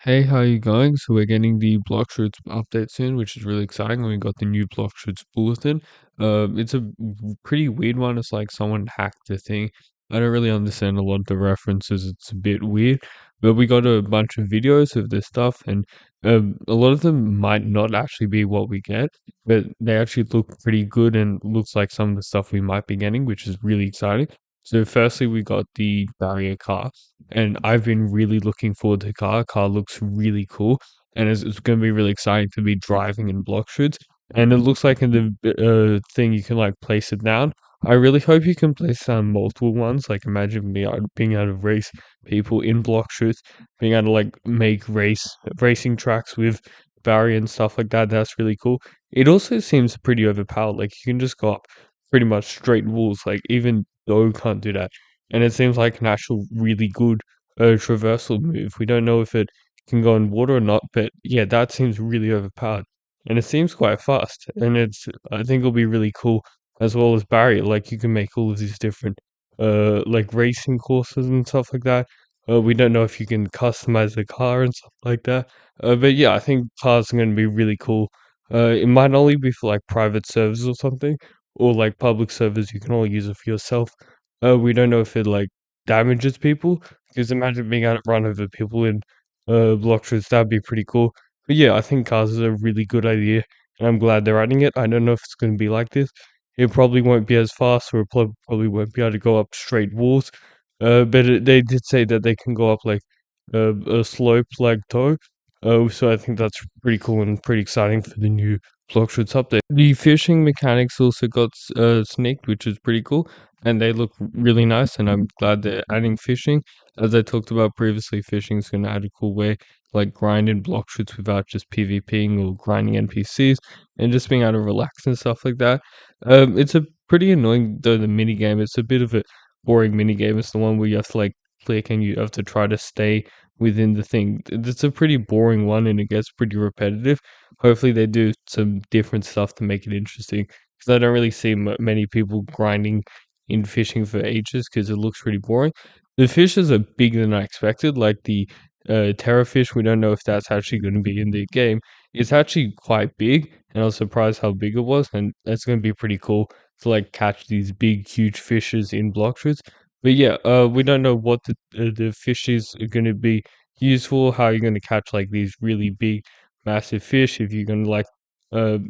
Hey, how you going? So we're getting the Blox update soon, which is really exciting. We got the new Blox bulletin. It's a pretty weird one. It's like someone hacked the thing. I don't really understand a lot of the references. It's a bit weird, but we got a bunch of videos of this stuff, and a lot of them might not actually be what we get, but they actually look pretty good and looks like some of the stuff we might be getting, which is really exciting. So firstly, we got the barrier car and I've been really looking forward to the car. Car looks really cool, and it's going to be really exciting to be driving in block shoots. And it looks like in the thing you can like place it down. I really hope you can place down multiple ones. Like imagine being able to race people in block shoots, being able to like make racing tracks with barrier and stuff like that. That's really cool. It also seems pretty overpowered. Like you can just go up pretty much straight walls. Like even though can't do that, and it seems like an actual really good traversal move. We don't know if it can go in water or not, but yeah, that seems really overpowered, and it seems quite fast. And I think it'll be really cool as well as barrier. Like you can make all of these different like racing courses and stuff like that. We don't know if you can customize the car and stuff like that. But yeah, I think cars are going to be really cool. It might only be for like private servers or something, or like public servers. You can only use it for yourself. We don't know if it like damages people, because imagine being able to run over people in blockchains, that'd be pretty cool. But yeah, I think cars is a really good idea, and I'm glad they're adding it. I don't know if it's going to be like this. It probably won't be as fast, or it probably won't be able to go up straight walls. But they did say that they can go up like a slope like though. So I think that's pretty cool and pretty exciting for the new Bloxroot's update. The fishing mechanics also got snaked, which is pretty cool, and they look really nice. And I'm glad they're adding fishing. As I talked about previously, fishing is going to add a cool way, like grinding block shoots without just PvPing or grinding NPCs, and just being able to relax and stuff like that. It's a pretty annoying though the mini game. It's a bit of a boring mini game. It's the one where you have to like click and you have to try to stay within the thing. It's a pretty boring one and it gets pretty repetitive. Hopefully they do some different stuff to make it interesting, because I don't really see many people grinding in fishing for ages because it looks pretty boring. The fishes are bigger than I expected, like the terror fish. We don't know if that's actually going to be in the game. It's actually quite big, and I was surprised how big it was, and that's going to be pretty cool to like catch these big, huge fishes in block shoots. But yeah, we don't know what the fishes are going to be useful. How you're going to catch like these really big, massive fish? If you're going to like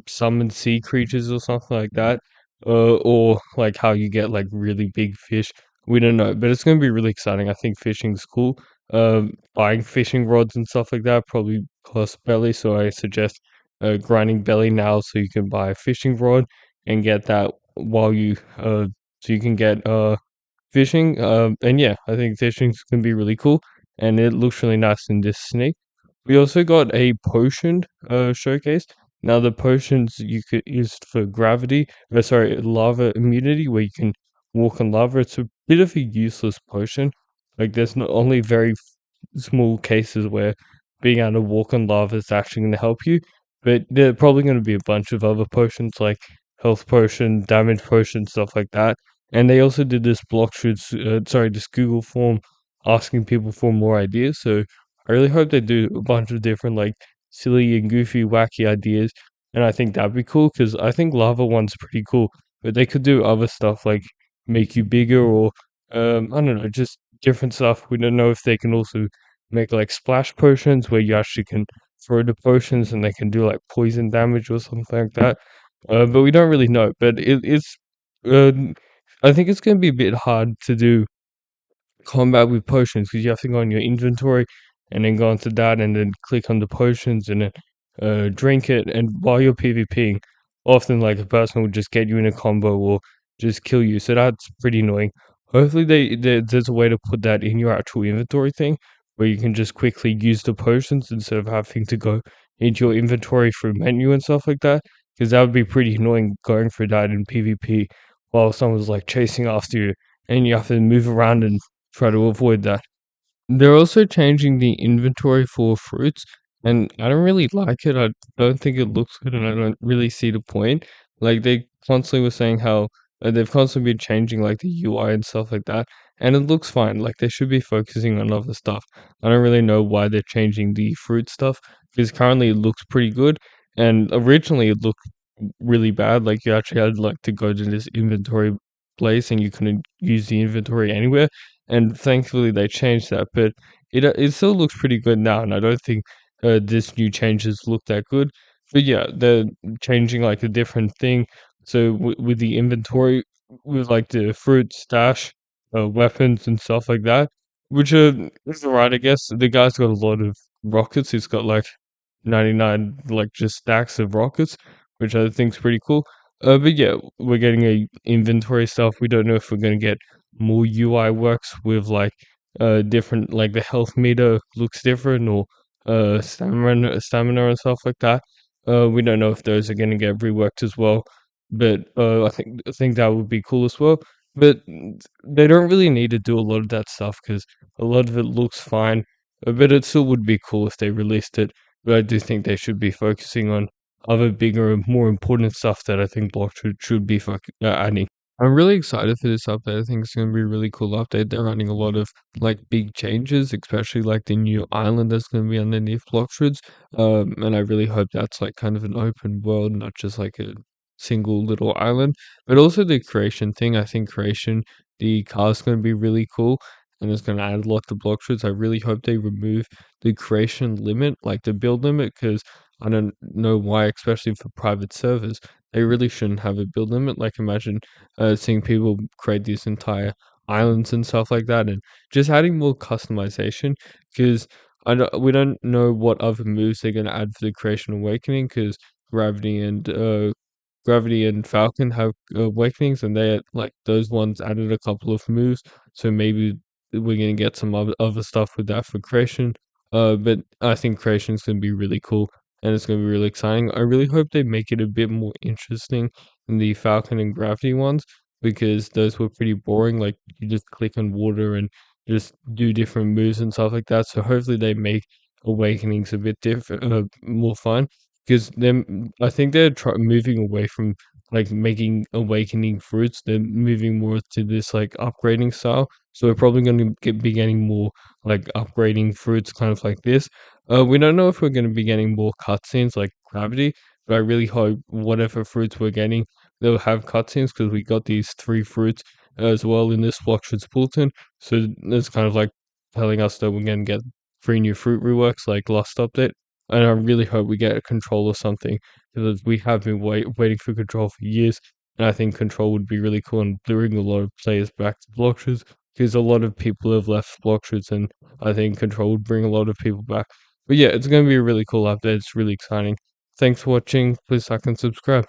summon sea creatures or something like that, or like how you get like really big fish. We don't know, but it's going to be really exciting. I think fishing's cool. Buying fishing rods and stuff like that probably costs belly, so I suggest grinding belly now so you can buy a fishing rod and get that while you so you can get fishing. And yeah, I think fishing's gonna be really cool, and it looks really nice in this snake. We also got a potion showcase. Now the potions you could use for gravity, sorry, lava immunity, where you can walk on lava. It's a bit of a useless potion. Like there's not only very small cases where being able to walk on lava is actually going to help you, but there are probably going to be a bunch of other potions like health potion, damage potion, stuff like that. And they also did this this Google form asking people for more ideas. So I really hope they do a bunch of different like silly and goofy, wacky ideas. And I think that'd be cool because I think lava one's pretty cool. But they could do other stuff like make you bigger or I don't know, just different stuff. We don't know if they can also make like splash potions where you actually can throw the potions and they can do like poison damage or something like that. But we don't really know. But it's uh, I think it's going to be a bit hard to do combat with potions because you have to go on your inventory and then go into that and then click on the potions and then drink it. And while you're PvPing, often like a person will just get you in a combo or just kill you. So that's pretty annoying. Hopefully there's a way to put that in your actual inventory thing where you can just quickly use the potions instead of having to go into your inventory through menu and stuff like that. Because that would be pretty annoying going through that in PvP while someone's like chasing after you and you have to move around and try to avoid that. They're also changing the inventory for fruits, and I don't really like it. I don't think it looks good, and I don't really see the point. Like they constantly were saying how they've constantly been changing like the UI and stuff like that, and it looks fine. Like they should be focusing on other stuff. I don't really know why they're changing the fruit stuff because currently it looks pretty good, and originally it looked really bad. Like you actually had like to go to this inventory place and you couldn't use the inventory anywhere. And thankfully they changed that, but it still looks pretty good now. And I don't think this new changes look that good. But yeah, they're changing like a different thing. So with the inventory, with like the fruit stash, weapons and stuff like that, which is alright, I guess. The guy's got a lot of rockets. He's got like 99 like just stacks of rockets, which I think's pretty cool. But yeah, we're getting a inventory stuff. We don't know if we're gonna get more UI works with like different like the health meter looks different or stamina and stuff like that. We don't know if those are gonna get reworked as well. But I think that would be cool as well. But they don't really need to do a lot of that stuff because a lot of it looks fine. But it still would be cool if they released it, but I do think they should be focusing on other bigger and more important stuff that I think Block should be adding. I'm really excited for this update. I think it's gonna be a really cool update. They're adding a lot of like big changes, especially like the new island that's gonna be underneath Bloxwoods. And I really hope that's like kind of an open world, not just like a single little island. But also the creation thing. I think creation, the car is gonna be really cool and it's gonna add a lot to Bloxwoods. I really hope they remove the creation limit, like the build limit, because I don't know why, especially for private servers, they really shouldn't have a build limit. Like imagine seeing people create these entire islands and stuff like that, and just adding more customization because we don't know what other moves they're gonna add for the Creation Awakening because Gravity and Gravity and Falcon have awakenings, and they like those ones added a couple of moves, so maybe we're gonna get some other stuff with that for creation. But I think creation's gonna be really cool and it's gonna be really exciting. I really hope they make it a bit more interesting than the Falcon and Gravity ones because those were pretty boring. Like you just click on water and just do different moves and stuff like that. So hopefully they make awakenings a bit different, more fun because then I think they're moving away from like making awakening fruits. They're moving more to this like upgrading style. So we're probably going to be getting more like upgrading fruits, kind of like this. We don't know if we're going to be getting more cutscenes like Gravity, but I really hope whatever fruits we're getting, they'll have cutscenes because we got these 3 fruits as well in this Bloxford's Bulletin. So it's kind of like telling us that we're going to get 3 new fruit reworks like last update. And I really hope we get a control or something because we have been waiting for control for years. And I think control would be really cool and bring a lot of players back to Bloxford's because a lot of people have left Bloxford's and I think control would bring a lot of people back. But yeah, it's going to be a really cool update. It's really exciting. Thanks for watching. Please like and subscribe.